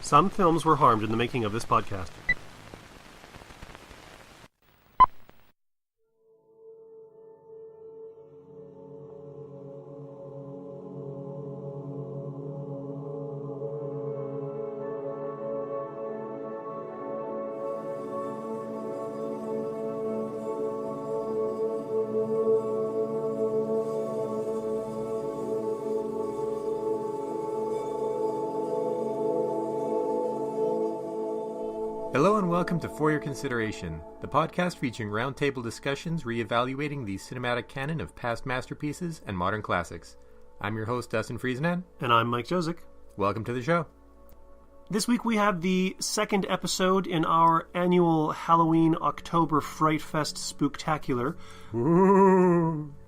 Some films were harmed in the making of this podcast. Hello and welcome to For Your Consideration, the podcast featuring roundtable discussions re-evaluating the cinematic canon of past masterpieces and modern classics. I'm your host, Dustin Friesenhan. And I'm Mike Jozic. Welcome to the show. This week we have the second episode in our annual Halloween October Fright Fest Spooktacular,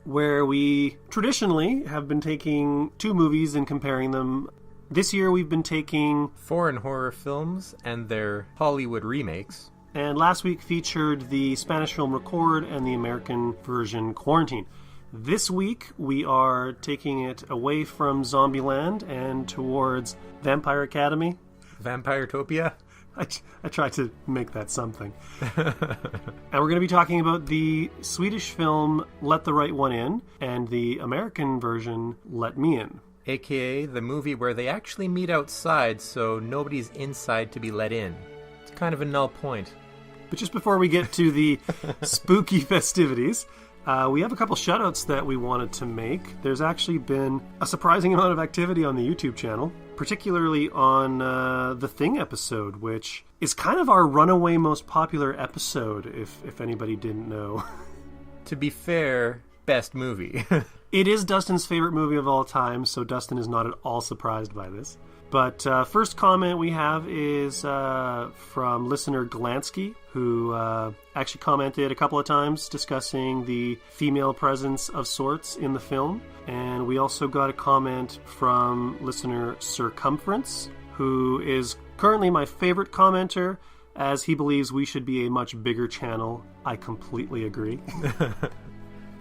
where we traditionally have been taking two movies and comparing them. This year we've been taking foreign horror films and their Hollywood remakes. And last week featured the Spanish film Record and the American version Quarantine. This week we are taking it away from Zombieland and towards Vampire Academy. Vampiretopia? I tried to make that something. And we're going to be talking about the Swedish film Let the Right One In and the American version Let Me In. AKA the movie where they actually meet outside so nobody's inside to be let in. It's kind of a null point. But just before we get to the spooky festivities, we have a couple shoutouts that we wanted to make. There's actually been a surprising amount of activity on the YouTube channel, particularly on the Thing episode, which is kind of our runaway most popular episode, if anybody didn't know. To be fair, best movie. It is Dustin's favorite movie of all time, so Dustin is not at all surprised by this. But first comment we have is from listener Glansky, who actually commented a couple of times discussing the female presence of sorts in the film. And we also got a comment from listener Circumference, who is currently my favorite commenter, as he believes we should be a much bigger channel. I completely agree.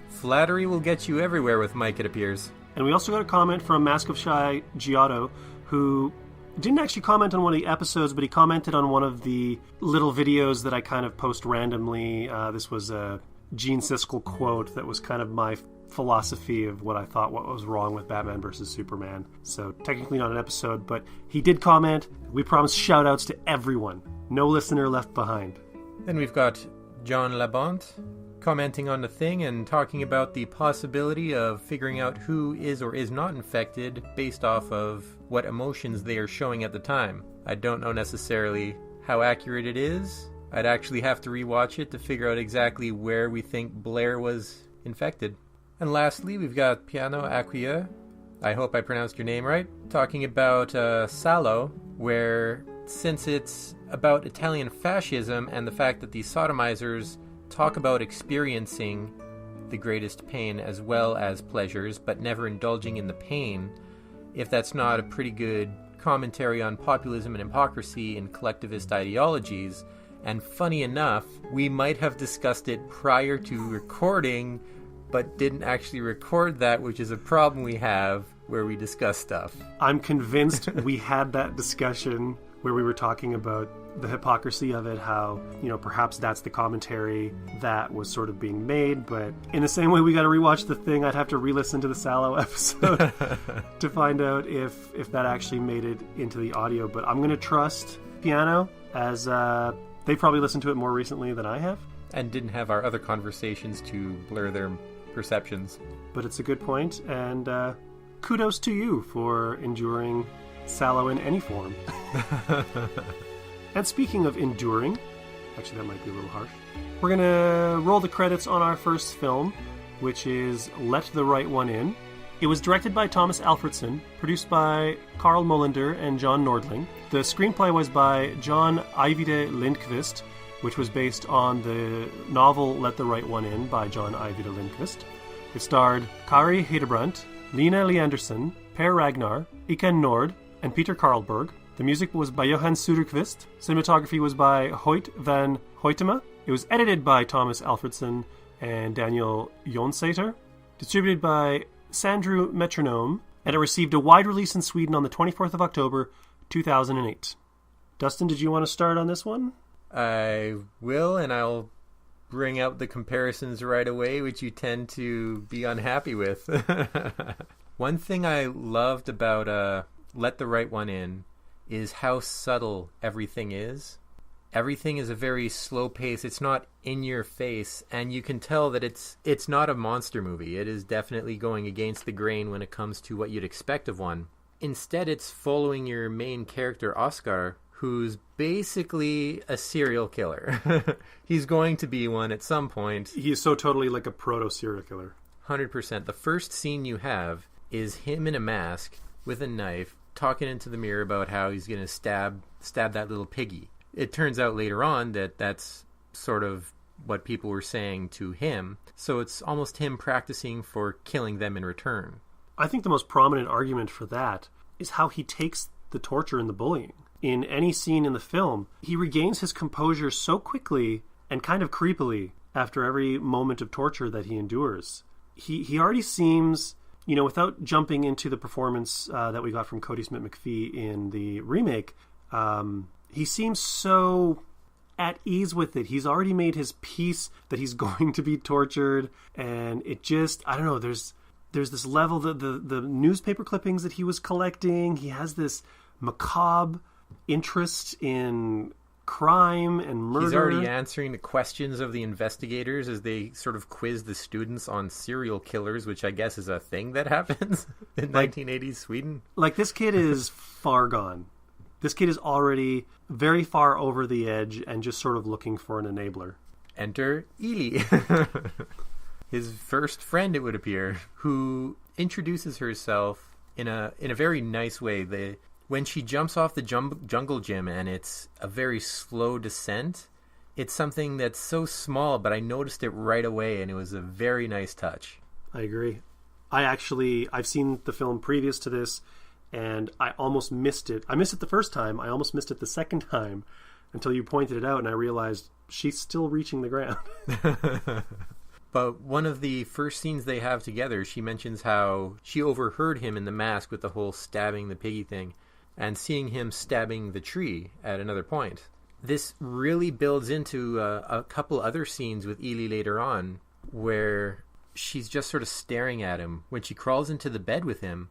Flattery will get you everywhere with Mike, it appears. And we also got a comment from Mask of Shy Giotto, who didn't actually comment on one of the episodes, but he commented on one of the little videos that I kind of post randomly. This was a Gene Siskel quote that was kind of my philosophy of what I thought what was wrong with Batman vs. Superman. So technically not an episode, but he did comment. We promise shout-outs to everyone. No listener left behind. Then we've got John Labont commenting on the Thing and talking about the possibility of figuring out who is or is not infected based off of what emotions they are showing at the time. I don't know necessarily how accurate it is. I'd actually have to rewatch it to figure out exactly where we think Blair was infected. And lastly, we've got Piano Acquia, I hope I pronounced your name right, talking about Salo, where since it's about Italian fascism and the fact that the sodomizers talk about experiencing the greatest pain as well as pleasures, but never indulging in the pain, if that's not a pretty good commentary on populism and hypocrisy in collectivist ideologies. And funny enough, we might have discussed it prior to recording, but didn't actually record that, which is a problem we have where we discuss stuff. I'm convinced we had that discussion where we were talking about the hypocrisy of it, how, perhaps that's the commentary that was sort of being made, but in the same way we got to rewatch The Thing, I'd have to re-listen to the Sallow episode to find out if that actually made it into the audio. But I'm going to trust Piano, as they probably listened to it more recently than I have. And didn't have our other conversations to blur their perceptions. But it's a good point, and kudos to you for enduring Sallow in any form. And speaking of enduring, actually that might be a little harsh, we're going to roll the credits on our first film, which is Let the Right One In. It was directed by Thomas Alfredson, produced by Carl Molander and John Nordling. The screenplay was by John Ajvide Lindqvist, which was based on the novel Let the Right One In by John Ajvide Lindqvist. It starred Kari Hedebrandt, Lina Leandersson, Per Ragnar, Iken Nord, and Peter Karlberg. The music was by Johan Söderqvist. Cinematography was by Hoyt van Hoytema. It was edited by Thomas Alfredson and Daniel Jonsater. Distributed by Sandrew Metronome. And it received a wide release in Sweden on the 24th of October, 2008. Dustin, did you want to start on this one? I will, and I'll bring out the comparisons right away, which you tend to be unhappy with. One thing I loved about Let the Right One In is how subtle everything is. Everything is a very slow pace. It's not in your face, and you can tell that it's not a monster movie. It is definitely going against the grain when it comes to what you'd expect of one. Instead, it's following your main character, Oscar, who's basically a serial killer. He's going to be one at some point. He is so totally like a proto-serial killer. 100%. The first scene you have is him in a mask with a knife talking into the mirror about how he's going to stab that little Piggy. It turns out later on that that's sort of what people were saying to him. So it's almost him practicing for killing them in return. I think the most prominent argument for that is how he takes the torture and the bullying. In any scene in the film, he regains his composure so quickly and kind of creepily after every moment of torture that he endures. He already seems, without jumping into the performance that we got from Cody Smith-McPhee in the remake, he seems so at ease with it. He's already made his peace that he's going to be tortured, and it just, I don't know, there's this level, the newspaper clippings that he was collecting, he has this macabre interest in crime and murder. He's already answering the questions of the investigators as they sort of quiz the students on serial killers, which I guess is a thing that happens in 1980s Sweden. Like, this kid is far gone. This kid is already very far over the edge and just sort of looking for an enabler. Enter Ellie. His first friend, it would appear, who introduces herself in a very nice way. When she jumps off the jungle gym and it's a very slow descent, it's something that's so small, but I noticed it right away, and it was a very nice touch. I agree. I've seen the film previous to this, and I almost missed it. I missed it the first time. I almost missed it the second time until you pointed it out, and I realized she's still reaching the ground. But one of the first scenes they have together, she mentions how she overheard him in the mask with the whole stabbing the Piggy thing, and seeing him stabbing the tree at another point. This really builds into a couple other scenes with Ellie later on, where she's just sort of staring at him. When she crawls into the bed with him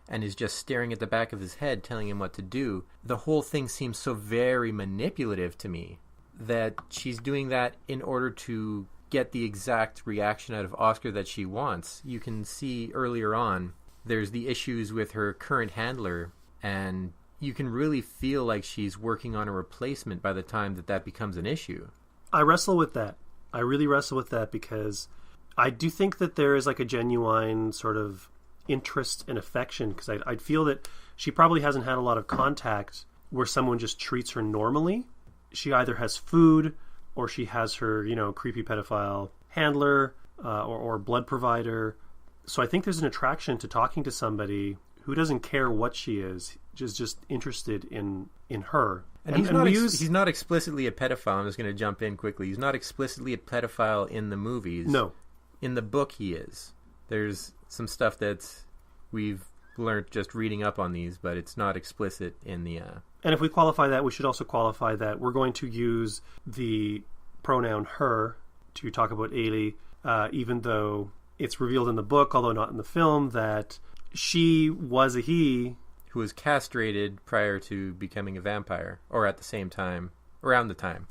and is just staring at the back of his head, telling him what to do, the whole thing seems so very manipulative to me, that she's doing that in order to get the exact reaction out of Oscar that she wants. You can see earlier on, there's the issues with her current handler, and you can really feel like she's working on a replacement by the time that becomes an issue. I wrestle with that. I really wrestle with that because I do think that there is like a genuine sort of interest and affection, because I'd feel that she probably hasn't had a lot of contact where someone just treats her normally. She either has food or she has her, creepy pedophile handler or blood provider. So I think there's an attraction to talking to somebody who doesn't care what she is, just interested in her. And he's not explicitly a pedophile. I'm just going to jump in quickly. He's not explicitly a pedophile in the movies. No. In the book, he is. There's some stuff that we've learned just reading up on these, but it's not explicit in the... And if we qualify that, we should also qualify that we're going to use the pronoun her to talk about Ellie, even though it's revealed in the book, although not in the film, that she was a he who was castrated prior to becoming a vampire, or at the same time, around the time.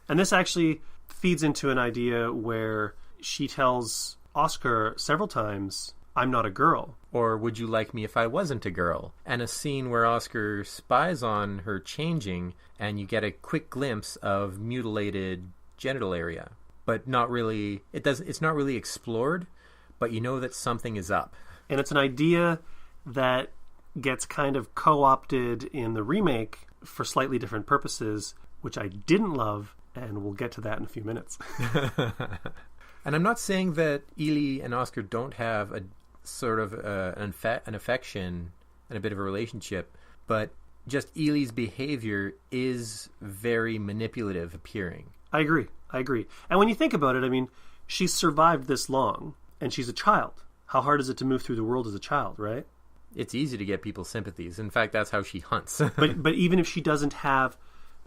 And this actually feeds into an idea where she tells Oscar several times, "I'm not a girl." Or, "Would you like me if I wasn't a girl?" And a scene where Oscar spies on her changing, and you get a quick glimpse of mutilated genital area. But not really, it's not really explored, but you know that something is up. And it's an idea that gets kind of co-opted in the remake for slightly different purposes, which I didn't love, and we'll get to that in a few minutes. And I'm not saying that Ellie and Oscar don't have a sort of an affection and a bit of a relationship, but just Ellie's behavior is very manipulative appearing. I agree. And when you think about it, I mean, she's survived this long, and she's a child. How hard is it to move through the world as a child, right? It's easy to get people's sympathies. In fact, that's how she hunts. but even if she doesn't have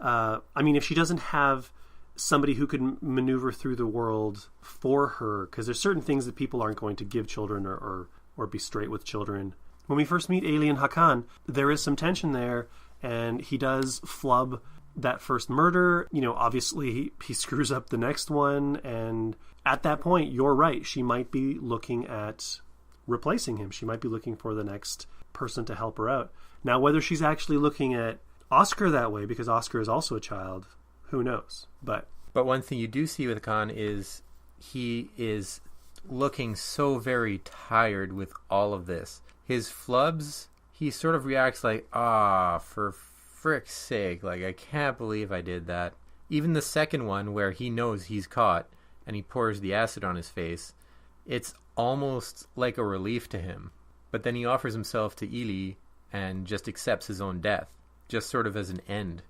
I mean, if she doesn't have somebody who can maneuver through the world for her, because there's certain things that people aren't going to give children or be straight with children. When we first meet Ellie and Hakan, there is some tension there, and he does flub that first murder. You know, obviously he screws up the next one, and at that point, you're right. She might be looking at replacing him. She might be looking for the next person to help her out. Now, whether she's actually looking at Oscar that way, because Oscar is also a child, who knows? But one thing you do see with Kahn is he is looking so very tired with all of this. His flubs, he sort of reacts like, for frick's sake, like, I can't believe I did that. Even the second one where he knows he's caught and he pours the acid on his face, it's almost like a relief to him. But then he offers himself to Ellie and just accepts his own death, just sort of as an end,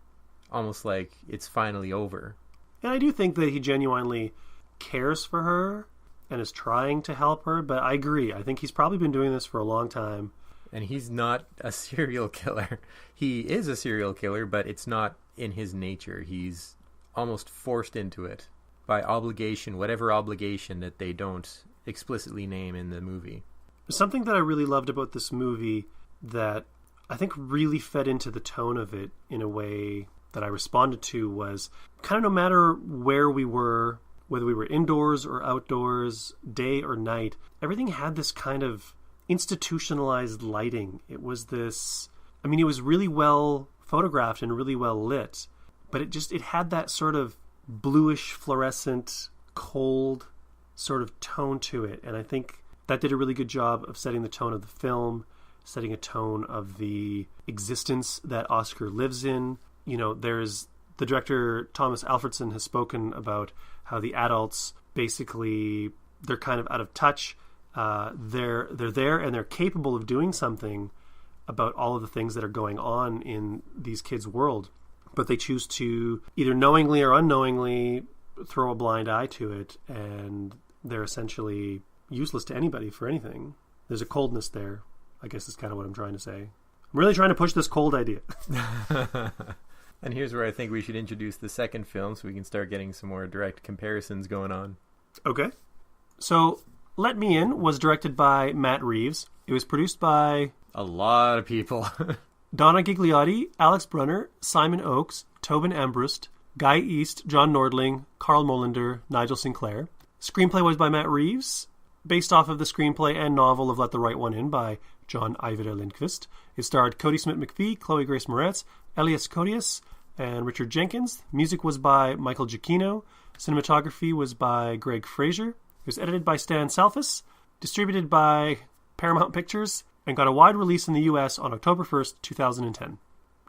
almost like it's finally over. And I do think that he genuinely cares for her and is trying to help her, but I agree. I think he's probably been doing this for a long time. And he's not a serial killer. He is a serial killer, but it's not in his nature. He's almost forced into it by obligation, whatever obligation that they don't explicitly name in the movie. Something that I really loved about this movie that I think really fed into the tone of it in a way that I responded to was kind of no matter where we were, whether we were indoors or outdoors, day or night, everything had this kind of institutionalized lighting. It was this, I mean, it was really well photographed and really well lit, but it had that sort of bluish, fluorescent, cold sort of tone to it. And I think that did a really good job of setting the tone of the film, setting a tone of the existence that Oscar lives in. You know, there's the director, Thomas Alfredson, has spoken about how the adults basically, they're kind of out of touch. They're there and they're capable of doing something about all of the things that are going on in these kids' world, but they choose to either knowingly or unknowingly throw a blind eye to it, and they're essentially useless to anybody for anything. There's a coldness there, I guess is kind of what I'm trying to say. I'm really trying to push this cold idea. And here's where I think we should introduce the second film so we can start getting some more direct comparisons going on. Okay. So, Let Me In was directed by Matt Reaves. It was produced by a lot of people. Donna Gigliotti, Alex Brunner, Simon Oakes, Tobin Ambrust, Guy East, John Nordling, Carl Molinder, Nigel Sinclair. Screenplay was by Matt Reaves, based off of the screenplay and novel of Let the Right One In by John Ajvide Lindqvist. It starred Cody Smith-McPhee, Chloe Grace Moretz, Elias Koteas, and Richard Jenkins. Music was by Michael Giacchino. Cinematography was by Greg Fraser. It was edited by Stan Salfas, distributed by Paramount Pictures, and got a wide release in the US on October 1st, 2010.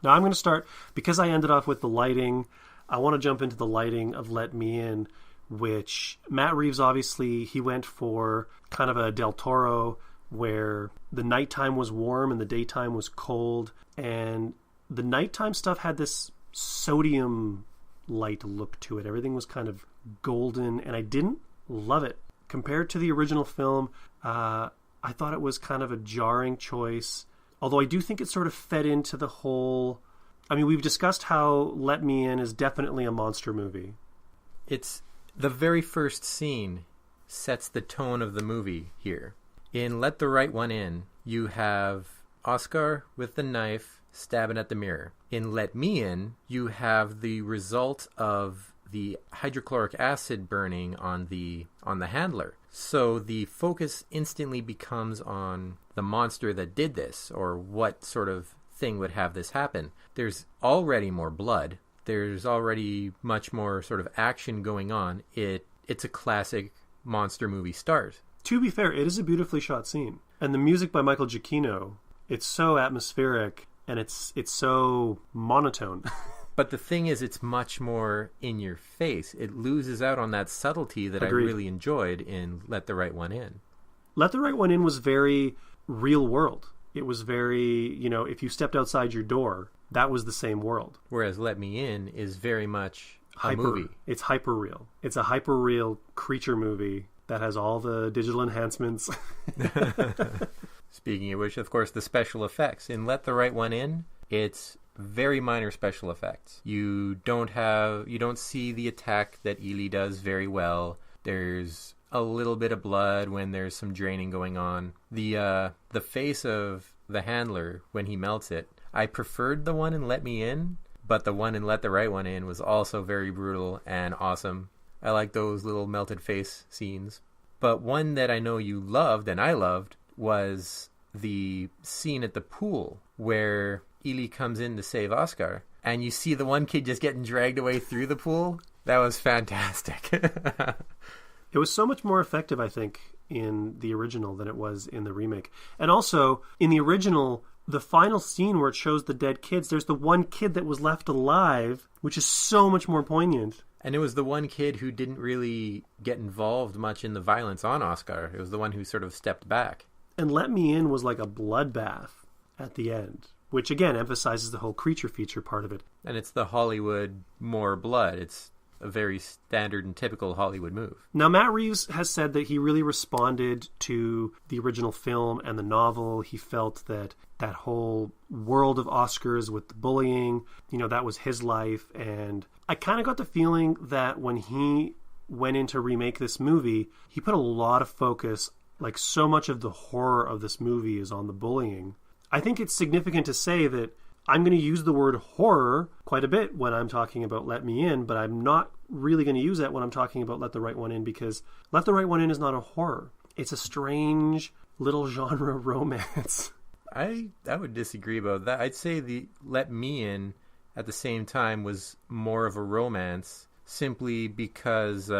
Now I'm going to start, because I ended off with the lighting, I want to jump into the lighting of Let Me In, which Matt Reaves, obviously, he went for kind of a Del Toro, where the nighttime was warm and the daytime was cold, and the nighttime stuff had this sodium light look to it. Everything was kind of golden, and I didn't love it. Compared to the original film, I thought it was kind of a jarring choice, although I do think it sort of fed into the whole... I mean, we've discussed how Let Me In is definitely a monster movie. It's the very first scene sets the tone of the movie here. In Let the Right One In, you have Oscar with the knife stabbing at the mirror. In Let Me In, you have the result of the hydrochloric acid burning on the handler. So the focus instantly becomes on the monster that did this, or what sort of thing would have this happen. There's already more blood. There's already much more sort of action going on. It's a classic monster movie start. To be fair, it is a beautifully shot scene. And the music by Michael Giacchino, it's so atmospheric and it's so monotone. But the thing is, it's much more in your face. It loses out on that subtlety that Agreed. I really enjoyed in Let the Right One In. Let the Right One In was very real world. It was very, if you stepped outside your door, that was the same world. Whereas Let Me In is very much a movie. It's hyper real. It's a hyper real creature movie that has all the digital enhancements. Speaking of which, of course, the special effects. In Let the Right One In, it's very minor special effects. You don't see the attack that Ellie does very well. There's a little bit of blood when there's some draining going on. The face of the handler when he melts it, I preferred the one in Let Me In, but the one in Let the Right One In was also very brutal and awesome. I like those little melted face scenes. But one that I know you loved and I loved was the scene at the pool where Ellie comes in to save Oscar, and you see the one kid just getting dragged away through the pool. That was fantastic. It was so much more effective, I think, in the original than it was in the remake. And also, in the original, the final scene where it shows the dead kids, there's the one kid that was left alive, which is so much more poignant. And it was the one kid who didn't really get involved much in the violence on Oscar. It was the one who sort of stepped back. And Let Me In was like a bloodbath at the end, which again emphasizes the whole creature feature part of it. And it's the Hollywood more blood. It's a very standard and typical Hollywood move. Now, Matt Reaves has said that he really responded to the original film and the novel. He felt that that whole world of Oscars with the bullying, that was his life. And I kind of got the feeling that when he went in to remake this movie, he put a lot of focus, like so much of the horror of this movie is on the bullying. I think it's significant to say that I'm going to use the word horror quite a bit when I'm talking about Let Me In, but I'm not really going to use that when I'm talking about Let the Right One In, because Let the Right One In is not a horror. It's a strange little genre romance. I would disagree about that. I'd say the Let Me In at the same time was more of a romance, simply because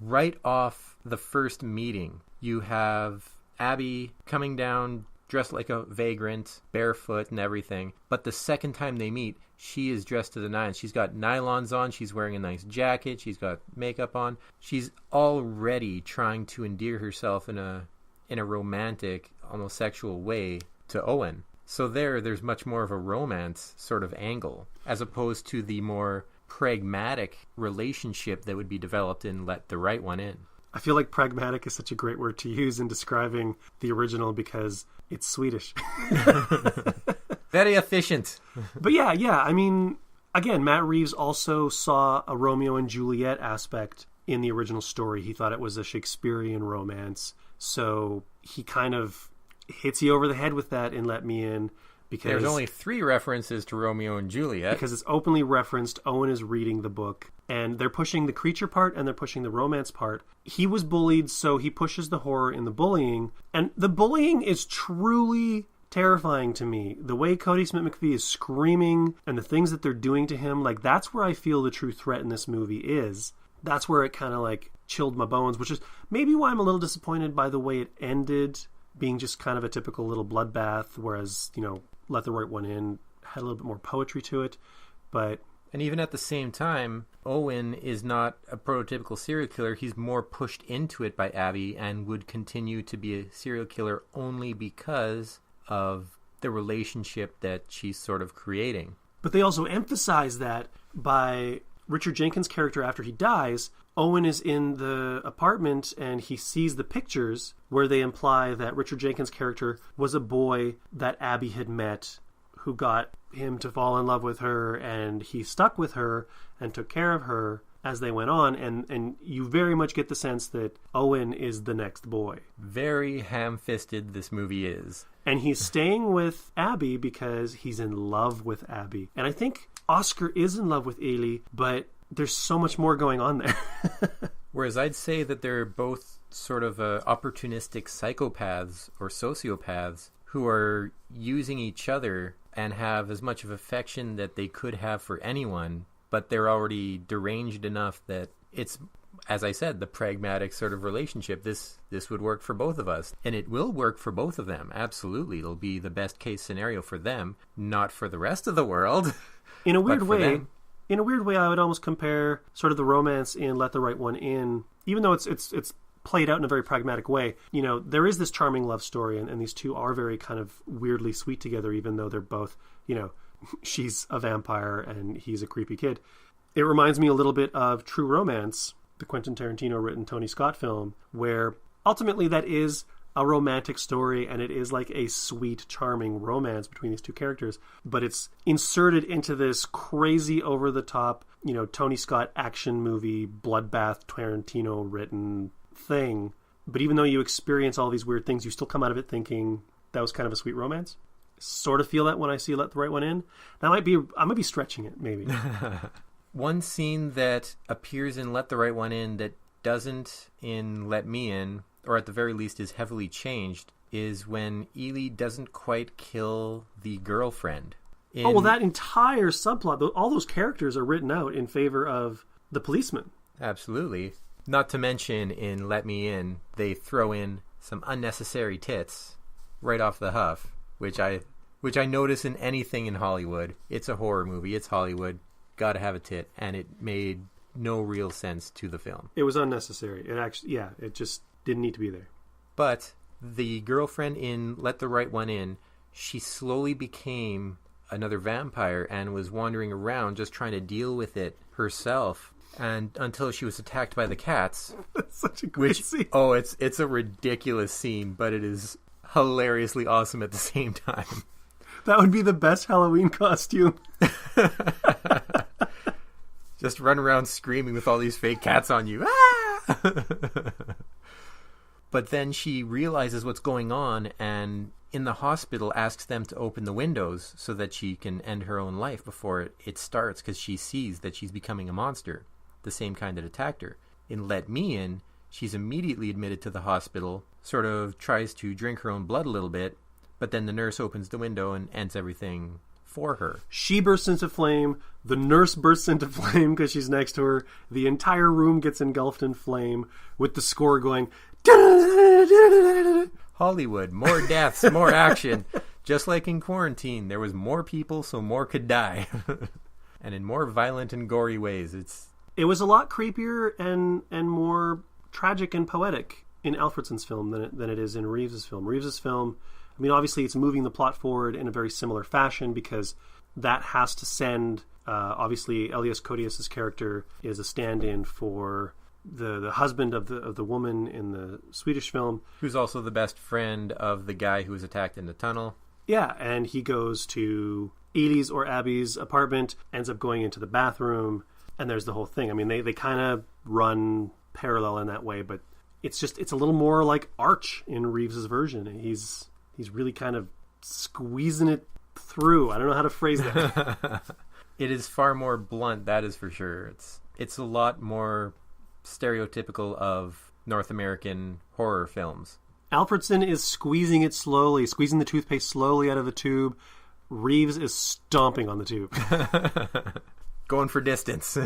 right off the first meeting, you have Abby coming down dressed like a vagrant, barefoot and everything. But the second time they meet, she is dressed to the nines. She's got nylons on. She's wearing a nice jacket. She's got makeup on. She's already trying to endear herself in a romantic, almost sexual way to Owen. So there's much more of a romance sort of angle, as opposed to the more pragmatic relationship that would be developed in Let the Right One In. I feel like pragmatic is such a great word to use in describing the original because it's Swedish. Very efficient. But yeah. I mean, again, Matt Reaves also saw a Romeo and Juliet aspect in the original story. He thought it was a Shakespearean romance. So he kind of hits you over the head with that in Let Me In. Because there's only 3 references to Romeo and Juliet. Because it's openly referenced. Owen is reading the book. And they're pushing the creature part and they're pushing the romance part. He was bullied, so he pushes the horror in the bullying. And the bullying is truly terrifying to me. The way Cody Smith-McPhee is screaming and the things that they're doing to him, like that's where I feel the true threat in this movie is. That's where it kind of like chilled my bones, which is maybe why I'm a little disappointed by the way it ended, being just kind of a typical little bloodbath, whereas, Let the Right One In had a little bit more poetry to it. And even at the same time, Owen is not a prototypical serial killer. He's more pushed into it by Abby and would continue to be a serial killer only because of the relationship that she's sort of creating. But they also emphasize that by Richard Jenkins' character after he dies, Owen is in the apartment and he sees the pictures where they imply that Richard Jenkins' character was a boy that Abby had met who got him to fall in love with her, and he stuck with her and took care of her as they went on, and you very much get the sense that Owen is the next boy. Very ham-fisted this movie is. And he's staying with Abby because he's in love with Abby. And I think Oscar is in love with Ellie, but there's so much more going on there. Whereas I'd say that they're both sort of opportunistic psychopaths or sociopaths who are using each other and have as much of affection that they could have for anyone, but they're already deranged enough that it's, as I said, the pragmatic sort of relationship. This would work for both of us, and it will work for both of them. Absolutely. It'll be the best case scenario for them, not for the rest of the world. In a weird way, I would almost compare sort of the romance in Let the Right One In, even though it's played out in a very pragmatic way. There is this charming love story, and these two are very kind of weirdly sweet together, even though they're both, she's a vampire and he's a creepy kid. It reminds me a little bit of True Romance, the Quentin Tarantino written Tony Scott film, where ultimately that is a romantic story, and it is like a sweet, charming romance between these two characters, but it's inserted into this crazy, over-the-top, Tony Scott action movie, bloodbath, Tarantino written thing. But even though you experience all these weird things, you still come out of it thinking that was kind of a sweet romance. Sort of feel that when I see Let the Right One In. I might be stretching it, maybe. One scene that appears in Let the Right One In that doesn't in Let Me In, or at the very least is heavily changed, is when Ellie doesn't quite kill the girlfriend. That entire subplot, all those characters are written out in favor of the policeman. Absolutely. Not to mention in Let Me In, they throw in some unnecessary tits right off the huff, which I notice in anything in Hollywood. It's a horror movie, it's Hollywood, gotta have a tit, and it made no real sense to the film. It was unnecessary. It just didn't need to be there. But the girlfriend in Let the Right One In, she slowly became another vampire and was wandering around just trying to deal with it herself, and until she was attacked by the cats. That's such a great scene. Oh, it's a ridiculous scene, but it is hilariously awesome at the same time. That would be the best Halloween costume. Just run around screaming with all these fake cats on you. Ah! But then she realizes what's going on, and in the hospital asks them to open the windows so that she can end her own life before it starts, because she sees that she's becoming a monster, the same kind that attacked her. In Let Me In, she's immediately admitted to the hospital, sort of tries to drink her own blood a little bit, but then the nurse opens the window and ends everything for her. She bursts into flame, the nurse bursts into flame because she's next to her, the entire room gets engulfed in flame, with the score going... Hollywood, more deaths, more action. Just like in Quarantine, there was more people so more could die. And in more violent and gory ways. It was a lot creepier and more tragic and poetic in Alfredson's film than it is in Reeves's film. Reeves's film, I mean, obviously it's moving the plot forward in a very similar fashion because that has to send... obviously, Elias Koteas' character is a stand-in for... the husband of the woman in the Swedish film, who's also the best friend of the guy who was attacked in the tunnel. Yeah, and he goes to Ellie's or Abby's apartment, ends up going into the bathroom, and there's the whole thing. I mean, they kind of run parallel in that way, but it's a little more like Arch in Reeves's version. He's really kind of squeezing it through. I don't know how to phrase that. It is far more blunt, that is for sure. It's a lot more stereotypical of North American horror films. Alfredson is squeezing it slowly, squeezing the toothpaste slowly out of the tube. Reeves is stomping on the tube. Going for distance.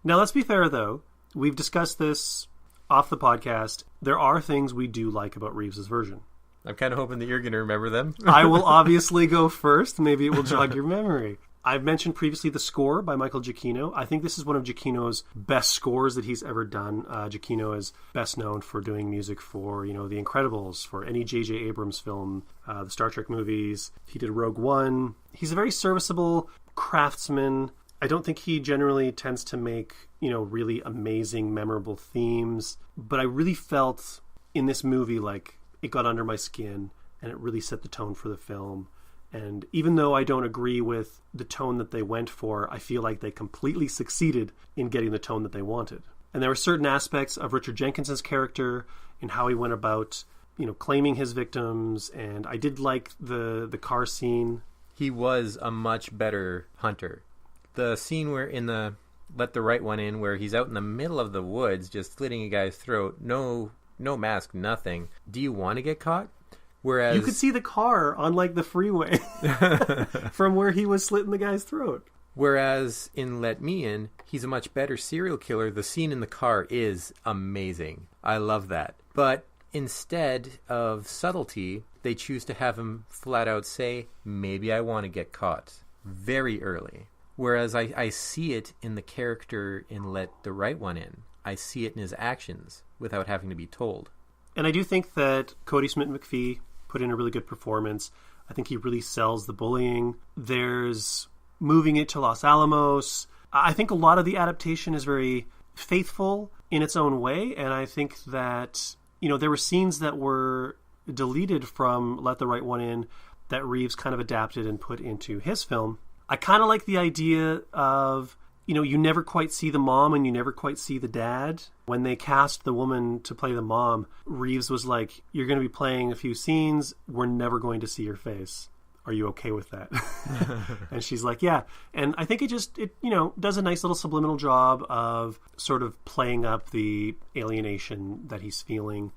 Now, let's be fair, though. We've discussed this off the podcast. There are things we do like about Reeves's version. I'm kind of hoping that you're going to remember them. I will obviously go first. Maybe it will jog your memory. I've mentioned previously the score by Michael Giacchino. I think this is one of Giacchino's best scores that he's ever done. Giacchino is best known for doing music for, The Incredibles, for any J.J. Abrams film, the Star Trek movies. He did Rogue One. He's a very serviceable craftsman. I don't think he generally tends to make, really amazing, memorable themes. But I really felt in this movie like it got under my skin and it really set the tone for the film. And even though I don't agree with the tone that they went for, I feel like they completely succeeded in getting the tone that they wanted. And there were certain aspects of Richard Jenkins' character and how he went about, claiming his victims. And I did like the car scene. He was a much better hunter. The scene where in the Let the Right One In, where he's out in the middle of the woods just slitting a guy's throat, no mask, nothing. Do you want to get caught? Whereas you could see the car on the freeway from where he was slitting the guy's throat. Whereas in Let Me In, he's a much better serial killer. The scene in the car is amazing. I love that. But instead of subtlety, they choose to have him flat out say, maybe I want to get caught, very early. Whereas I see it in the character in Let the Right One In. I see it in his actions without having to be told. And I do think that Cody Smith-McPhee put in a really good performance. I think he really sells the bullying. There's moving it to Los Alamos. I think a lot of the adaptation is very faithful in its own way, and I think that there were scenes that were deleted from Let the Right One In that Reaves kind of adapted and put into his film. I kind of like the idea of, you never quite see the mom and you never quite see the dad. When they cast the woman to play the mom, Reaves was like, you're going to be playing a few scenes. We're never going to see your face. Are you okay with that? And she's like, yeah. And I think it does a nice little subliminal job of sort of playing up the alienation that he's feeling.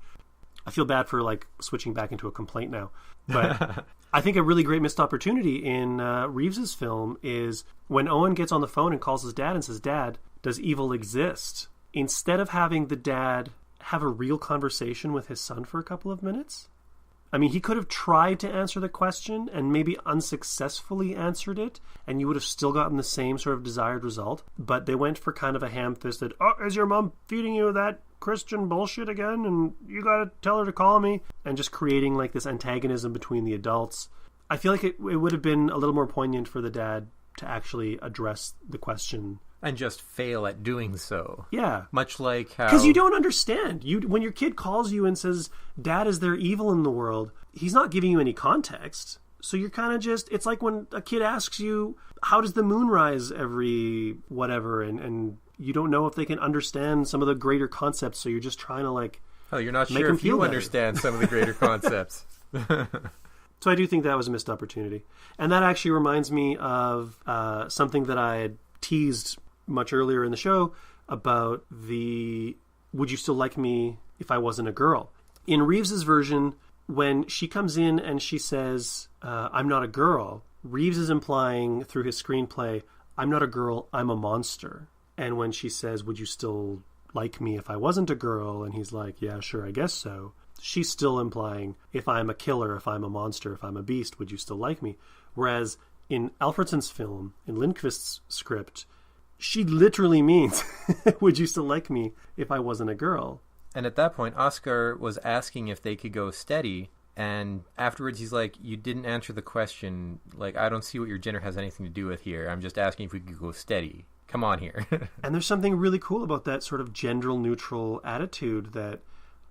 I feel bad for like switching back into a complaint now. But I think a really great missed opportunity in Reeves's film is when Owen gets on the phone and calls his dad and says, Dad, does evil exist? Instead of having the dad have a real conversation with his son for a couple of minutes. I mean, he could have tried to answer the question and maybe unsuccessfully answered it, and you would have still gotten the same sort of desired result. But they went for kind of a ham-fisted, is your mom feeding you that Christian bullshit again? And you gotta tell her to call me. And just creating like this antagonism between the adults. I feel like it would have been a little more poignant for the dad to actually address the question. And just fail at doing so. Yeah. Much like how... Because you don't understand. When your kid calls you and says, Dad, is there evil in the world? He's not giving you any context. So you're kind of just... It's like when a kid asks you, how does the moon rise every whatever? And you don't know if they can understand some of the greater concepts. So you're just trying to like... Oh, you're not sure if you understand some of the greater concepts. So I do think that was a missed opportunity. And that actually reminds me of something that I had teased much earlier in the show about the would you still like me if I wasn't a girl. In Reeves's version, when she comes in and she says, I'm not a girl, Reeves is implying through his screenplay, I'm not a girl, I'm a monster. And when she says, would you still like me if I wasn't a girl? And he's like, yeah, sure, I guess so. She's still implying, if I'm a killer, if I'm a monster, if I'm a beast, would you still like me? Whereas in Alfredson's film, in Lindqvist's script, she literally means, would you still like me if I wasn't a girl? And at that point, Oscar was asking if they could go steady. And afterwards, he's like, you didn't answer the question. Like, I don't see what your gender has anything to do with here. I'm just asking if we could go steady. Come on here. And there's something really cool about that sort of gender-neutral attitude that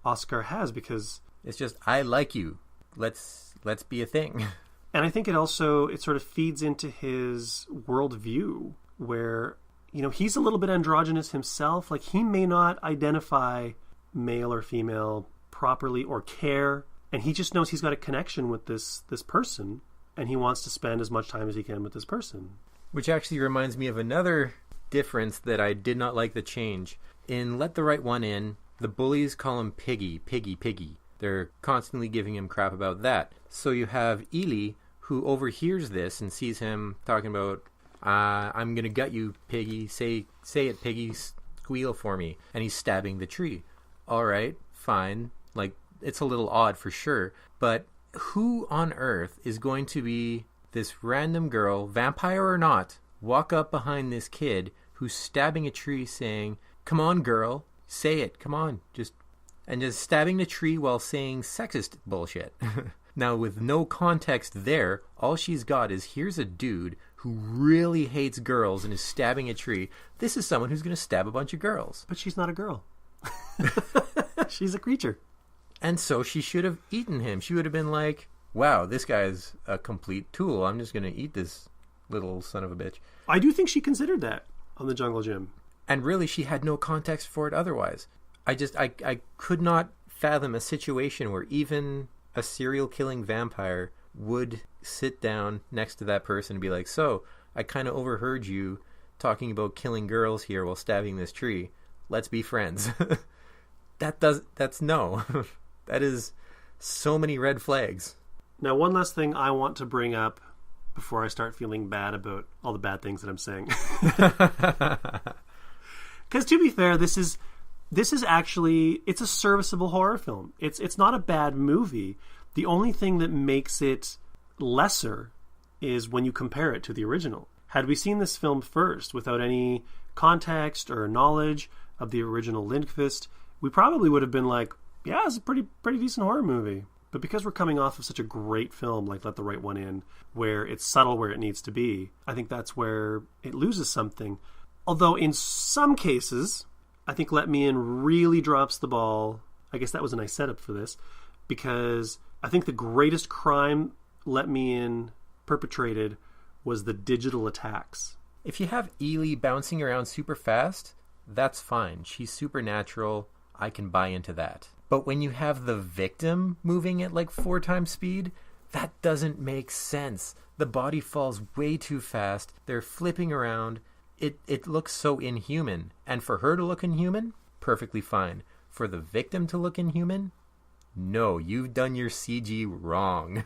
Oscar has, because... It's just, I like you. Let's be a thing. And I think it sort of feeds into his worldview, where... he's a little bit androgynous himself. Like, he may not identify male or female properly or care. And he just knows he's got a connection with this person. And he wants to spend as much time as he can with this person. Which actually reminds me of another difference that I did not like the change. In Let the Right One In, the bullies call him Piggy, Piggy, Piggy. They're constantly giving him crap about that. So you have Ellie, who overhears this and sees him talking about... I'm gonna gut you, Piggy. Say it, Piggy. Squeal for me. And he's stabbing the tree. All right, fine. Like, it's a little odd for sure. But who on earth is going to be this random girl, vampire or not, walk up behind this kid who's stabbing a tree saying, come on, girl, say it, come on. Just stabbing the tree while saying sexist bullshit. Now, with no context there, all she's got is, here's a dude who really hates girls and is stabbing a tree. This is someone who's going to stab a bunch of girls. But she's not a girl. She's a creature. And so she should have eaten him. She would have been like, wow, this guy's a complete tool. I'm just going to eat this little son of a bitch. I do think she considered that on the Jungle Gym. And really, she had no context for it otherwise. I could not fathom a situation where even a serial killing vampire would sit down next to that person and be like, so I kind of overheard you talking about killing girls here while stabbing this tree. Let's be friends. That's no. That is so many red flags. Now, one last thing I want to bring up before I start feeling bad about all the bad things that I'm saying. Because to be fair, this is actually, it's a serviceable horror film. It's not a bad movie. The only thing that makes it lesser is when you compare it to the original. Had we seen this film first without any context or knowledge of the original Lindqvist, we probably would have been like, yeah, it's a pretty decent horror movie. But because we're coming off of such a great film like Let the Right One In, where it's subtle where it needs to be, I think that's where it loses something. Although in some cases, I think Let Me In really drops the ball. I guess that was a nice setup for this, because I think the greatest crime Let Me In perpetrated was the digital attacks. If you have Ellie bouncing around super fast, that's fine. She's supernatural. I can buy into that. But when you have the victim moving at like 4 times speed, that doesn't make sense. The body falls way too fast. They're flipping around. It looks so inhuman. And for her to look inhuman, perfectly fine. For the victim to look inhuman, no, you've done your CG wrong.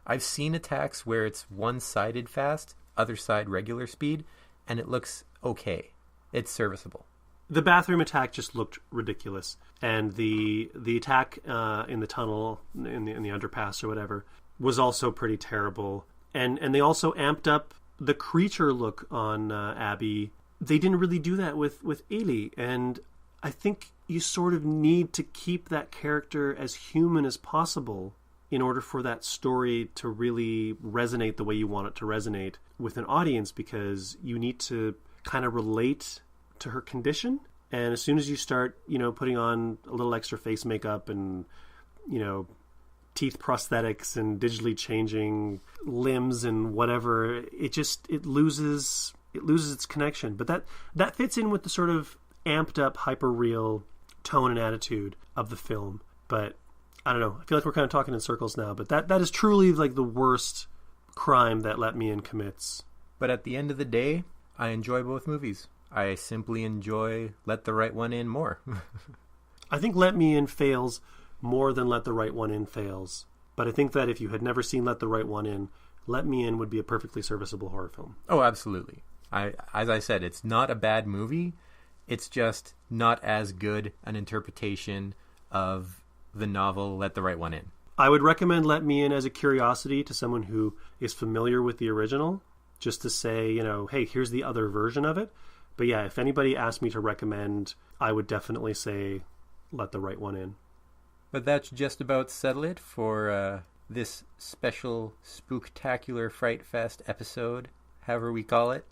I've seen attacks where it's one-sided fast, other side regular speed, and it looks okay. It's serviceable. The bathroom attack just looked ridiculous, and the attack in the tunnel, in the underpass or whatever, was also pretty terrible. And they also amped up the creature look on Abby. They didn't really do that with Ellie, and I think you sort of need to keep that character as human as possible in order for that story to really resonate the way you want it to resonate with an audience, because you need to kind of relate to her condition. And as soon as you start, putting on a little extra face makeup and, teeth prosthetics and digitally changing limbs and whatever, it loses its connection. But that fits in with the sort of amped up, hyper real tone and attitude of the film. But I don't know. I feel like we're kind of talking in circles now, but that is truly like the worst crime that Let Me In commits. But at the end of the day, I enjoy both movies. I simply enjoy Let the Right One In more. I think Let Me In fails more than Let the Right One In fails. But I think that if you had never seen Let the Right One In, Let Me In would be a perfectly serviceable horror film. Oh, absolutely. As I said, it's not a bad movie. It's just not as good an interpretation of the novel Let the Right One In. I would recommend Let Me In as a curiosity to someone who is familiar with the original, just to say, hey, here's the other version of it. But yeah, if anybody asked me to recommend, I would definitely say Let the Right One In. But that's just about settle it for this special Spooktacular Fright Fest episode, however we call it.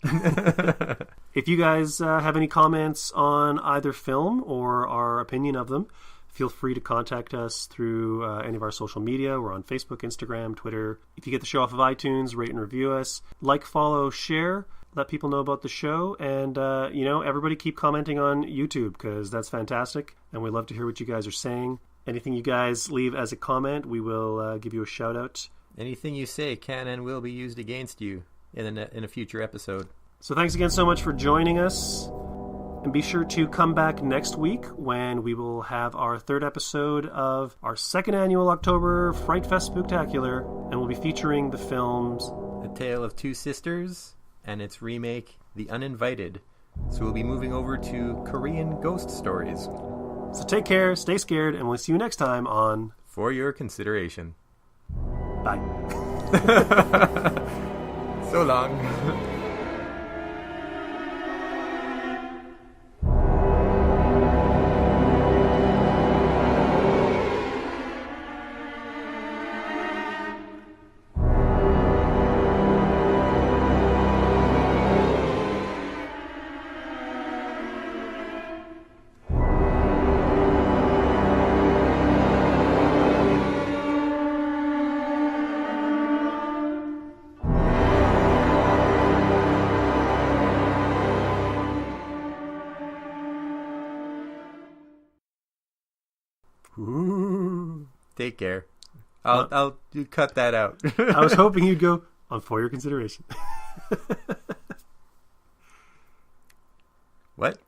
If you guys have any comments on either film or our opinion of them, feel free to contact us through any of our social media. We're on Facebook, Instagram, Twitter. If you get the show off of iTunes, rate and review us. Like, follow, share. Let people know about the show. And, everybody keep commenting on YouTube, because that's fantastic. And we love to hear what you guys are saying. Anything you guys leave as a comment, we will give you a shout out. Anything you say can and will be used against you in a future episode. So thanks again so much for joining us. And be sure to come back next week when we will have our 3rd episode of our 2nd annual October Fright Fest Spooktacular. And we'll be featuring the films A Tale of Two Sisters and its remake, The Uninvited. So we'll be moving over to Korean ghost stories. So take care, stay scared, and we'll see you next time on For Your Consideration. Bye. So long. Ooh. Take care. I'll cut that out. I was hoping you'd go on For Your Consideration. What?